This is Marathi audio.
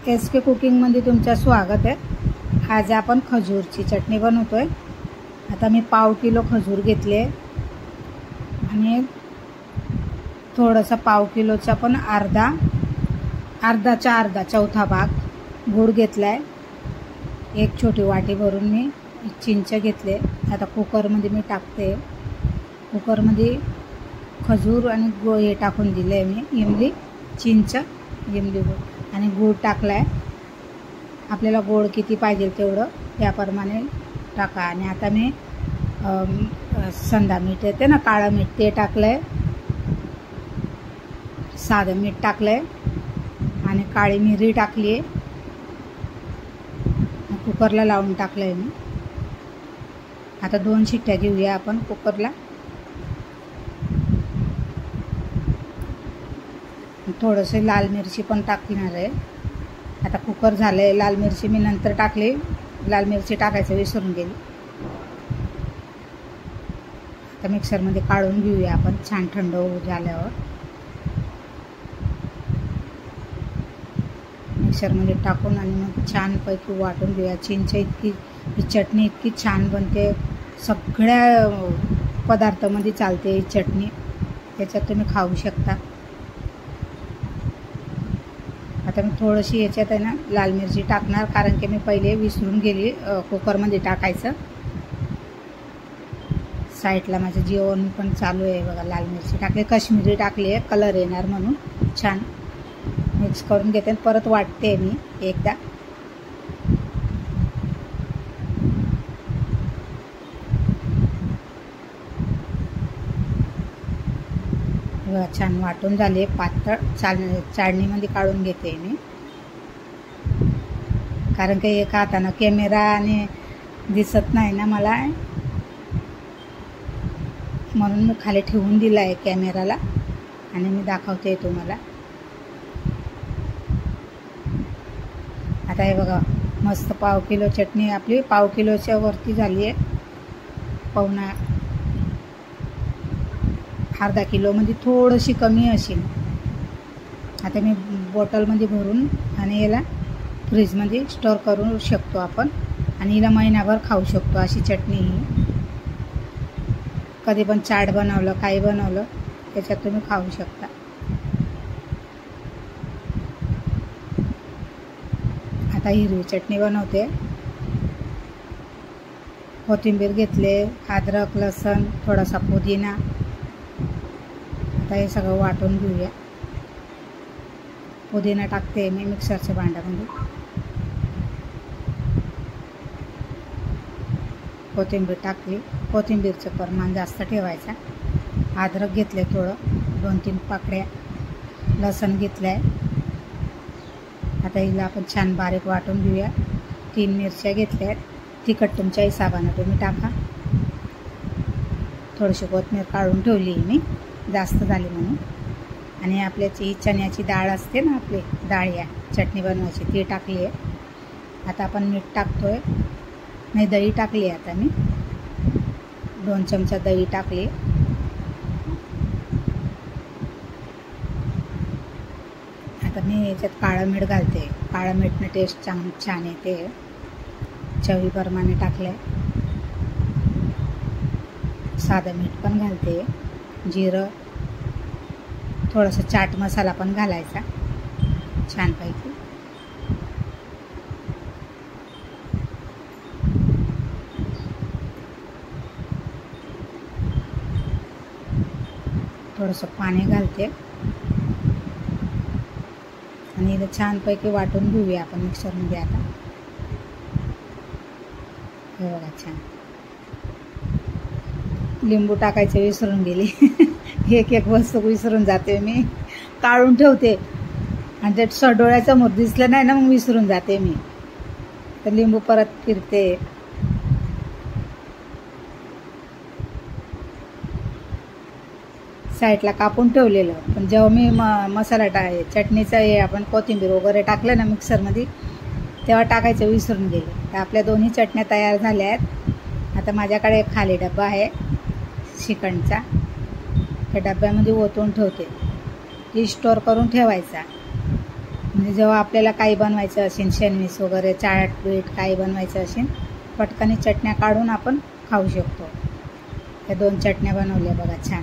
SK कुकिंगमध्ये तुमचं स्वागत आहे। आज आपण खजूरची चटणी बनवतोय। आता मी पाव किलो खजूर घेतले आणि थोडासा पाव किलोचा पण अर्धाचा अर्धा चौथा भाग गूळ घेतलाय। एक छोटी वाटी भरून मी चिंच घेतले। आता कुकरमध्ये मी टाकते। कुकरमध्ये खजूर आणि गूळ हे टाकून दिले मी, इमली, चिंच, इमली गूळ आणि गूळ टाकलाय। आपल्याला गोड किती पाहिजे तेवढं त्याप्रमाणे टाका। आणि आता मी संधा मीठ येते ना, काळं मीठ, ते टाकलंय। साधं मीठ टाकलंय आणि काळी मिरी टाकली आहे। कुकरला लावून टाकलंय मी। आता 2 शिट्ट्या घेऊया आपण कुकरला। थोडंसं लाल मिरची पण टाकणार आहे। आता कुकर झालंय। लाल मिरची मी नंतर टाकली, लाल मिरची टाकायचं विसरून गेली। आता मिक्सरमध्ये काढून घेऊया आपण, छान थंड होऊ झाल्यावर। मिक्सरमध्ये टाकून आणि मग छानपैकी वाटून घेऊया। चिंच इतकी, ही चटणी इतकी छान बनते, सगळ्या पदार्थामध्ये चालते ही चटणी, त्याच्यात तुम्ही खाऊ शकता। आता मी थोडीशी याच्यात आहे ना लाल मिरची टाकणार, कारण की मी पहिले विसरून गेली कुकरमध्ये टाकायचं। साईडला माझं जेवण पण चालू आहे बघा। लाल मिरची टाकली, काश्मीरी टाकली आहे, कलर येणार म्हणून। छान मिक्स करून घेते आणि परत वाटते मी एकदा। छान वाटून झाले पातळ। चाळणीमध्ये काढून घेते मी, कारण की एका हातानं कॅमेरा आणि दिसत नाही ना मला, म्हणून मी खाली ठेवून दिला आहे कॅमेराला आणि मी दाखवते तुम्हाला। आता हे बघा, मस्त पाव किलो चटणी आपली पाव किलोच्या वरती झाली आहे। पावणा अर्धा किलोमध्ये थोडीशी कमी असेल। आता मी बॉटलमध्ये भरून आणि याला फ्रीजमध्ये स्टोर करू शकतो आपण, आणि हिला महिनाभर खाऊ शकतो अशी चटणी ही। कधी पण चाट बनवलं, काही बनवलं, त्याच्यात तुम्ही खाऊ शकता। आता हिरवी चटणी बनवते। कोथिंबीर घेतले, अद्रक, लसूण, थोडासा पुदिना। आता हे सगळं वाटून घेऊया। पुदिना टाकते मी मिक्सरच्या भांड्यामध्ये। कोथिंबीर टाकली, कोथिंबीरचं प्रमाण जास्त ठेवायचं। अद्रक घेतले थोडं, 2-3 पाकळ्या, लसूण घेतलाय। आता हिला आपण छान बारीक वाटून घेऊया। 3 मिरच्या घेतल्या, तिखट तुमच्या हिशोबाने तुम्ही टाका। थोडीशी कोथिंबीर काढून ठेवली मी, जास्त झाली म्हणून। आणि आपल्याची चण्याची डाळ असते ना, आपली डाळ या चटणी बनवायची, ती टाकली आहे। आता आपण मीठ टाकतोय, नाही दही टाकली आहे। आता मी 2 चमचा दही टाकली। आता मी याच्यात काळं मीठ घालते। काळं मीठनं टेस्ट छान येते, चवीप्रमाणे टाकलंय। साधं मीठ पण घालते, जिरं, थोडासा चाट मसाला पण घालायचा छानपैकी। थोडंसं पाणी घालते आणि हिला छानपैकी वाटून घेऊया आपण मिक्सरमध्ये। आता हे बघा, छान लिंबू टाकायचं विसरून गेली। एक वस्तू विसरून जाते मी, काढून ठेवते आणि ते डोळ्यासमोर दिसलं नाही ना, मग विसरून जाते मी। तर लिंबू परत फिरते। साईडला कापून ठेवलेलं, पण जेव्हा मी मसाला चटणीचा हे आपण कोथिंबीर वगैरे टाकलं ना मिक्सरमध्ये, तेव्हा टाकायचं विसरून गेले। तर आपल्या दोन्ही चटण्या तयार झाल्या आहेत। आता माझ्याकडे एक खाली डब्बा आहे श्रीखंडचा, त्या डब्यामध्ये ओतून ठेवते, ती स्टोर करून ठेवायचा। म्हणजे जेव्हा आपल्याला काही बनवायचं असेल, सँडविच वगैरे चाट बीट काही बनवायचं असेल, पटकन चटण्या काढून आपण खाऊ शकतो. त्या 2 चटण्या बनवल्या बघा छान.